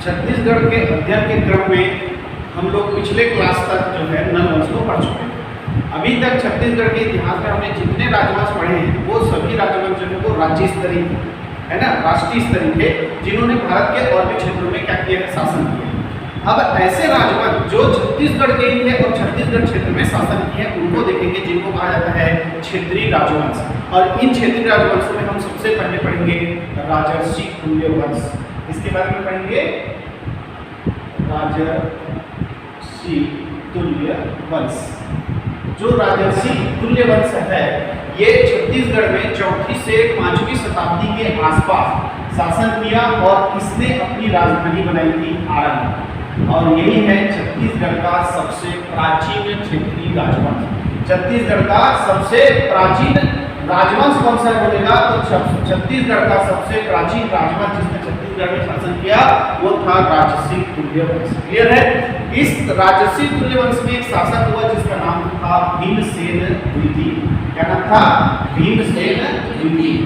छत्तीसगढ़ के अध्ययन के क्रम में हम लोग पिछले क्लास तक जो है नल वंश को पढ़ चुके हैं। अभी तक छत्तीसगढ़ के इतिहास में हमने जितने राजवंश पढ़े हैं वो सभी राजवंश जो है वो राज्य स्तरीय है ना, राष्ट्रीय स्तरीय थे, जिन्होंने भारत के और भी क्षेत्रों में क्या किया है, शासन किया है। अब ऐसे राजवंश जो छत्तीसगढ़ के ही थे और छत्तीसगढ़ क्षेत्र में शासन किए हैं उनको देखेंगे, जिनको कहा जाता है क्षेत्रीय राजवंश। और इन क्षेत्रीय राजवंशों में हम सबसे पहले पढ़ेंगे राजर्षि तुल्य वंश। इसके बारे में पढ़ेंगे राजर्षि तुल्य वंश। जो राजर्षि तुल्य वंश है ये छत्तीसगढ़ में 4वीं से 5वीं शताब्दी के आसपास शासन किया और इसने अपनी राजधानी बनाई थी आरंग। और यही है छत्तीसगढ़ का सबसे प्राचीन क्षेत्रीय राजवंश। छत्तीसगढ़ का सबसे प्राचीन राजवंश कौन सा बोलेगा तो छत्तीसगढ़ का सबसे प्राचीन राजवंश जिसने छत्तीसगढ़ में शासन किया वो था राजर्षि तुल्य वंश। क्लियर है। इस राजर्षि तुल्य वंश में एक शासक हुआ जिसका नाम था भीमसेन द्वितीय। क्या नाम था? भीमसेन द्वितीय।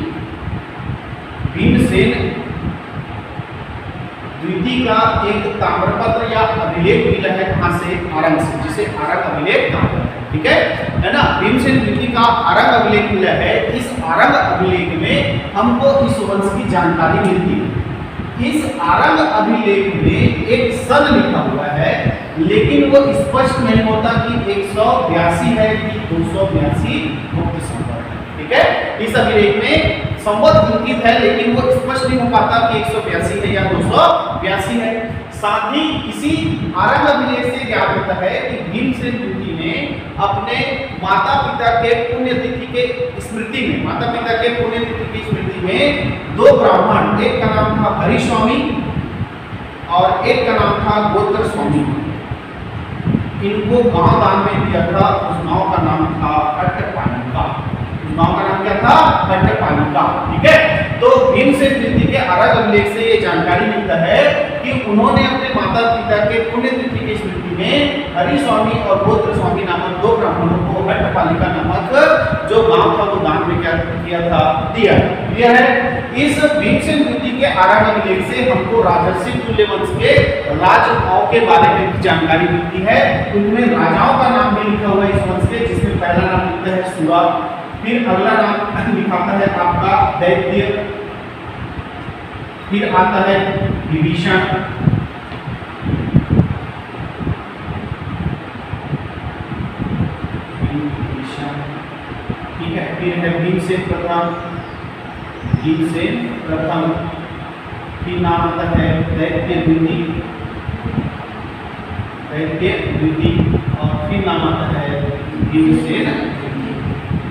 भीमसेन द्वितीय का एक ताम्रपत्र या अभिलेख मिला है कहां से? आरंग से, जिसे आरंग अभिलेख कहा जाता है। ठीक है ना। भीमसेन द्वितीय का आरंग अभिलेख मिला है। इस आरंग अभिलेख में हमको इस वंश की जानकारी मिलती है। इस आरंग अभिलेख में एक सन लिखा हुआ है लेकिन वो स्पष्ट नहीं होता कि 182 है कि 282 मुक्त संवत है। ठीक है। इस अभिलेख में संवत अंकित है लेकिन वो स्पष्ट नहीं हो पाता कि 182 है या 282 है। साथ ही इसी आरंग अभिलेख से ज्ञात होता है कि भीमसेन द्वितीय ने अपने माता पिता के पुण्यतिथि के स्मृति में, माता पिता के पुण्यतिथि की स्मृति में 2 ब्राह्मण, एक का नाम था हरिस्वामी और एक का नाम था गोत्र स्वामी, इनको गांव दान में दिया था। उस गांव का नाम था कट्टपालिका। उस गांव का नाम क्या था? कट्टपालिका। ठीक है। तो भीमसेन द्वितीय के आरंग अभिलेख से ये जानकारी मिलता है कि उन्होंने अपने माता पिता के पुण्यतिथि की स्मृति में हरिस्वामी और गोत्र स्वामी नामक 2 ब्राह्मणों को कट्टपालिका नामक जो गांव था वो दान में क्या किया था? दिया। क्लियर है। इस भीमसेन द्वितीय के आरंग अभिलेख से हमको राजर्षि तुल्य वंश के राजाओं के बारे में जानकारी मिलती है। उनमें राजाओं का नाम भी लिखा हुआ है इस वंश के, जिसमें पहला नाम लिखता है सुरा, फिर अगला नाम लिखाता है आपका दैत्य, फिर आता है विभीषण, ठीक है, फिर है भीमसेन प्रथम, भीमसेन प्रथम, फिर नाम आता है दैत्य द्वितीय, दैत्य द्वितीय और फिर नाम आता है भीमसेन।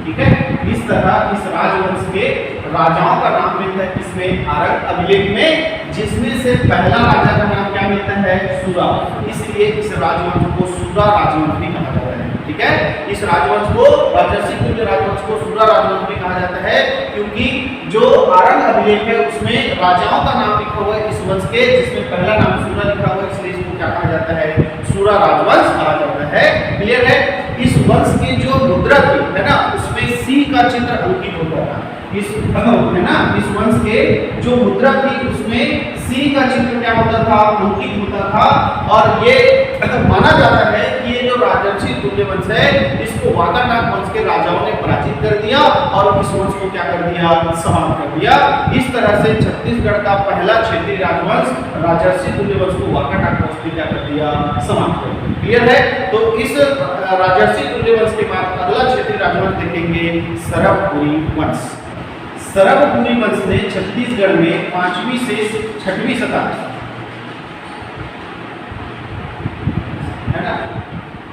ठीक है। इस तरह इस राजवंश के राजाओं का नाम मिलता है इसमें आरंग अभिलेख में, जिसमें से पहला राजा का नाम क्या मिलता है? सुरा। इसलिए इस राजवंश को सुरा राजवंश भी कहा जाता है। ठीक है। इस राजवंश को, राजर्षि तुल्य राजवंश को सुरा राजवंश भी कहा जाता है क्योंकि जो आरंग अभिलेख है उसमें राजाओं का नाम लिखा हुआ है इस वंश के, जिसमें पहला नाम सुरा लिखा हुआ है, इसलिए इसको क्या कहा जाता है? सुरा राजवंश कहा जाता है। क्लियर है। इस वंश की जो मुद्रा थी है ना, उसमें सी का चिन्ह अंकित होता था। इस है ना, इस वंश के जो मुद्रा थी उसमें सी का चिन्ह क्या होता था? अंकित होता था। और ये माना जाता है कि ये जो राजर्षि तुल्य वंश है इसको वाकाटक वंश के राजाओं ने पराजित कर दिया और इस वंश को क्या कर दिया? समाप्त कर दिया। इस तरह से छत्तीसगढ़ का पहला क्षेत्रीय राजवंश राजर्षि तुल्य वंश को वाकाटक वंश ने क्या कर दिया? समाप्त कर दिया। क्लियर है। तो इस राजर्षि तुल्य वंश के बाद अगला क्षेत्रीय राजवंश देखेंगे सरभपुरी वंश। सरभपुरी वंश ने छत्तीसगढ़ में 5वीं से 6वीं शताब्दी है ना,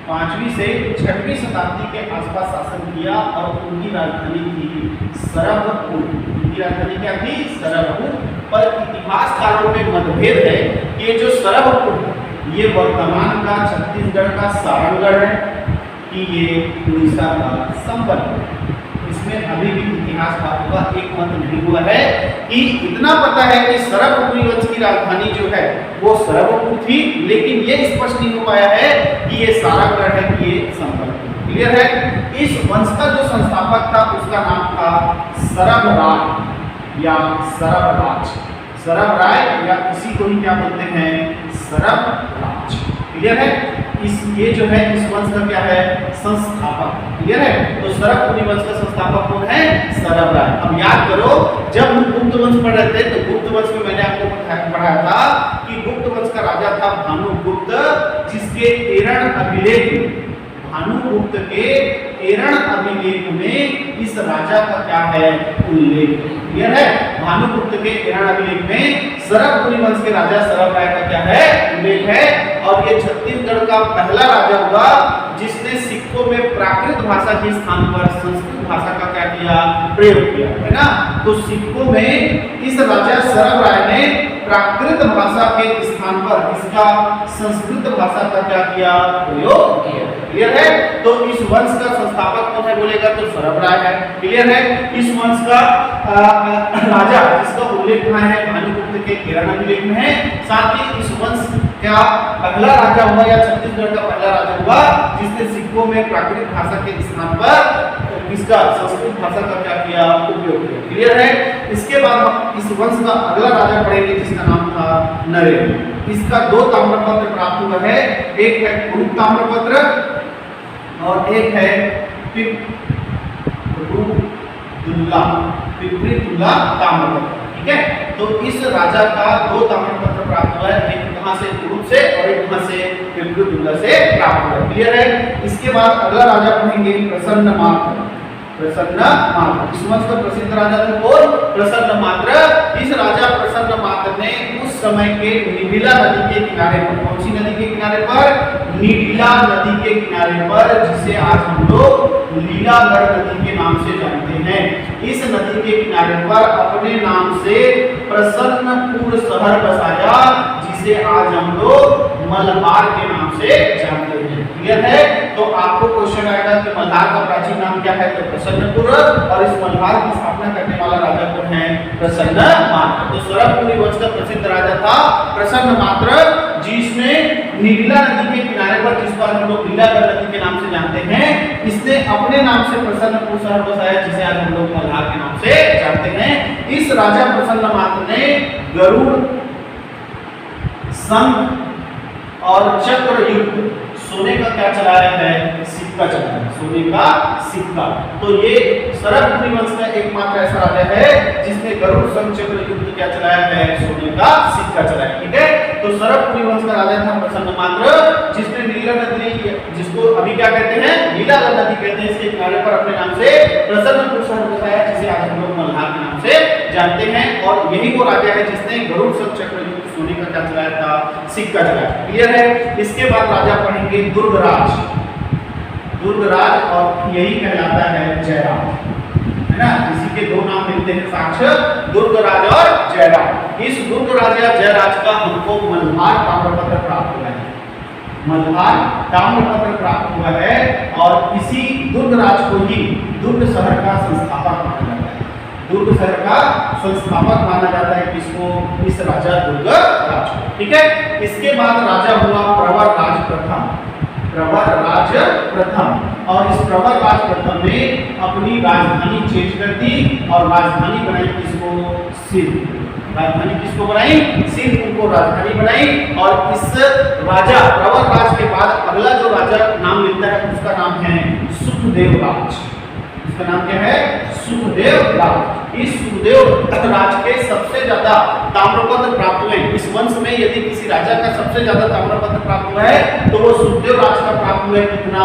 5वीं से 6वीं शताब्दी के आसपास शासन किया और उनकी राजधानी थी सरभपुर। उनकी राजधानी क्या थी? सरभपुर। पर इतिहासकारों में मतभेद है कि ये जो सरभपुर ये वर्तमान का छत्तीसगढ़ का सारंगढ़ है कि ये उड़ीसा का संबल। इसमें अभी भी इतिहासकारों का एक मत नहीं हुआ है कि इतना पता है कि सरभपुरी वंश की राजधानी जो है वो सरभपुर थी, लेकिन ये स्पष्ट नहीं हो पाया है कि ये सारंगढ़ है कि ये संबल। क्लियर है। इस वंश का जो संस्थापक था उसका नाम था सरभराज या सरभराज। सरव राय या इसी को ही क्या बोलते हैं, सरव राज। क्लियर है? ये जो है इस वंश का क्या है, संस्थापक। क्लियर है? तो सरवपुरी वंश का संस्थापक कौन है, सरव राय। अब याद करो, जब हम गुप्त वंश पढ़ रहे थे तो गुप्त वंश में मैंने आपको पढ़ाया था कि गुप्त वंश का राजा था भानुगुप्त, जिसके एरण अभिलेख, भानुगुप्त के एरण अभिलेख में इस राजा का क्या है, उल्लेख। क्लियर है? भानुगुप्त के एरण अभिलेख में सरवपुरी वंश के राजा सरव राय का क्या है, उल्लेख है। और ये छत्तीसगढ़ का पहला राजा हुआ जिसने सिक्कों में प्राकृत भाषा के स्थान पर संस्कृत भाषा का क्या किया, प्रयोग किया, है ना। तो सिक्कों में इस राजा सरव राय ने प्राकृत भाषा के स्थान पर इसका संस्कृत भाषा का क्या किया, प्रयोग किया। क्लियर है? तो इस वंश का संस्थापक कौन है बोलेगा तो सरव राय है। क्लियर है? इस वंश का राजा जिसका उल्लेख कहाँ है, भानुगुप्त के एरण अभिलेख में है। साथ ही इस वंश का पहला राजा हुआ या छत्तीसगढ़ का पहला राजा हुआ जिसने सिक्कों में प्राकृत भाषा के स्थान पर इसका संस्कृत भाषा का क्या किया, उपयोग किया। क्लियर है? इसके बाद हम इस वंश का अगला राजा पढ़ेंगे जिसका नाम था नरेंद्र। इसका 2 ताम्रपत्र प्राप्त हुआ है, एक है कुरुप ताम्रपत्र और एक है पिपरीदुल्ला ताम्रपत्र। ठीक है? तो इस राजा का 2 ताम्रपत्र प्राप्त हुआ है, एक कहां से, कुरुप से, और एक कहां से, पिपरीदुल्ला से प्राप्त हुआ है। क्लियर है? इसके बाद अगला राजा पढ़ेंगे प्रसन्नमात्र। प्रसन्नमात्र इस वंश का प्रसिद्ध राजा था कौन, प्रसन्नमात्र। इस राजा प्रसन्नमात्र ने उस समय के निडिला नदी के किनारे पर, कौन सी नदी के किनारे पर, निडिला नदी के किनारे पर, जिसे आज हम लोग लीलागढ़ नदी के नाम से जानते हैं, इस नदी के किनारे पर अपने नाम से प्रसन्नपुर शहर बसाया, जिसे आज हम लोग मल्हार के नाम से जानते हैं। क्लियर है? तो आपको क्वेश्चन आएगा कि मल्हार का प्राचीन नाम क्या है, तो प्रसन्नपुर, और इस मल्हार की स्थापना करने वाला राजा कौन है, प्रसन्नमात्र। तो सरवपुरी वंश का प्रसिद्ध राजा था प्रसन्नमात्र, जिसने निडिला नदी के किनारे पर, जिस पर हम लोग लीलागढ़ नदी के नाम से जानते हैं, इसने अपने नाम से प्रसन्नपुर शहर बसाया, जिसे आज हम लोग मल्हार के नाम से जानते हैं। इस राजा प्रसन्नमात्र ने गरुड़, शंख और चक्र युक्त सोने का क्या चलाया है, सिक्का चलाया है, सोने का सिक्का। तो ये सरवपुरी वंश का एकमात्र ऐसा राजा है जिसने गरुड़, शंख, चक्र युक्त क्या चलाया है, सोने का सिक्का चलाया। ठीक है? तो सरवपुरी वंश का राजा था प्रसन्नमात्र, जिसने नीला नदी, जिसको अभी क्या कहते हैं, लीलागढ़ नदी कहते हैं, इसके किनारे पर अपने नाम से प्रसन्नपुर शहर बसाया, जिसे आज हम लोग मल्हार के नाम से जानते हैं। और यही वो राजा है जिसने गरुड़, शंख, चक्र युक्त सोने का क्या चलाया था, सिक्का चलाया। क्लियर है? इसके बाद राजा पढ़ेंगे दुर्गराज। दुर्गराज, और यही कहलाता है जयराज, है ना। इसी के 2 नाम मिलते हैं साक्ष्य, दुर्गराज और जयराज। इस दुर्गराज या जयराज का हमको मल्हार ताम्रपत्र प्राप्त हुआ है, मल्हार ताम्रपत्र प्राप्त हुआ है, और इसी दुर्गराज को ही दुर्ग शहर का संस्थापक माना जाता है। दुर्ग शहर का संस्थापक माना जाता है किसको, इस राजा दुर्गराज को। ठीक है? इसके बाद राजा हुआ प्रवरराज प्रथम। प्रवरराज प्रथम, और इस प्रवरराज प्रथम ने अपनी राजधानी चेंज कर दी और राजधानी बनाई किसको, सिंध। राजधानी किसको बनाई, सिंध को राजधानी बनाई। और इस राजा प्रवरराज के बाद अगला जो राजा नाम मिलता है उसका नाम है सुखदेव राज। इसका नाम क्या है, सुखदेव राज। इस सुखदेव राज के सबसे ज्यादा ताम्रपत्र प्राप्त हुए। इस वंश में यदि किसी राजा का सबसे ज्यादा ताम्रपत्र प्राप्त हुआ है तो वो सुखदेव राज का प्राप्त हुआ है। कितना,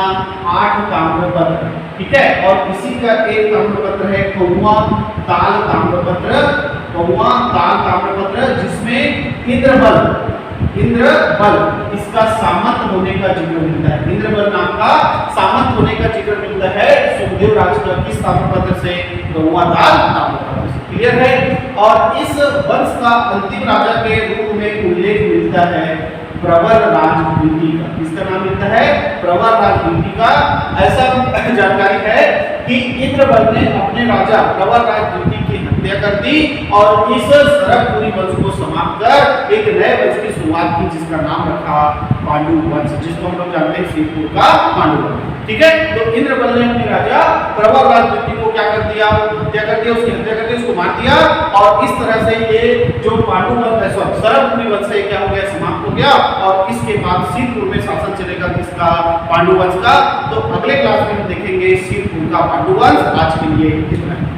8 ताम्रपत्र। ठीक है? और इसी का एक ताम्रपत्र है कौवा ताल ताम्रपत्र। कौवा ताल ताम्रपत्र, जिसमें इंद्रबल इसका सामंत होने का जिक्र मिलता है। इंद्रबल नाम का सामंत होने का जिक्र मिलता है सुखदेव राज का किस ताम्रपत्र से, कौवा ताल ताम्रपत्र से। क्लियर है? और इस वंश का अंतिम राजा के रूप में उल्लेख मिलता है प्रवरराज द्वितीय का। किसका नाम मिलता है, प्रवरराज द्वितीय का। ऐसा जानकारी है कि इंद्रबल ने अपने राजा प्रवरराज द्वितीय की हत्या कर दी और इस सरवपुरी वंश को समाप्त कर एक नए वंश की शुरुआत की, जिसका नाम रखा पांडु वंश, जिसको हम लोग जानते हैं श्रीपुर का पांडु वंश। ठीक है? तो इंद्रबल ने अपने राजा प्रवरराज द्वितीय को क्या कर दिया, हत्या कर दिया, उसकी हत्या कर दी, उसको मार दिया और इस तरह से ये जो पांडु वंश सरभूमि वंश है क्या हो गया, समाप्त हो गया। और इसके बाद सिरपुर में शासन चलेगा किसका, पांडु वंश का। तो अगले क्लास में हम देखेंगे सिरपुर का पांडु वंश। आज के लिए इतना ही।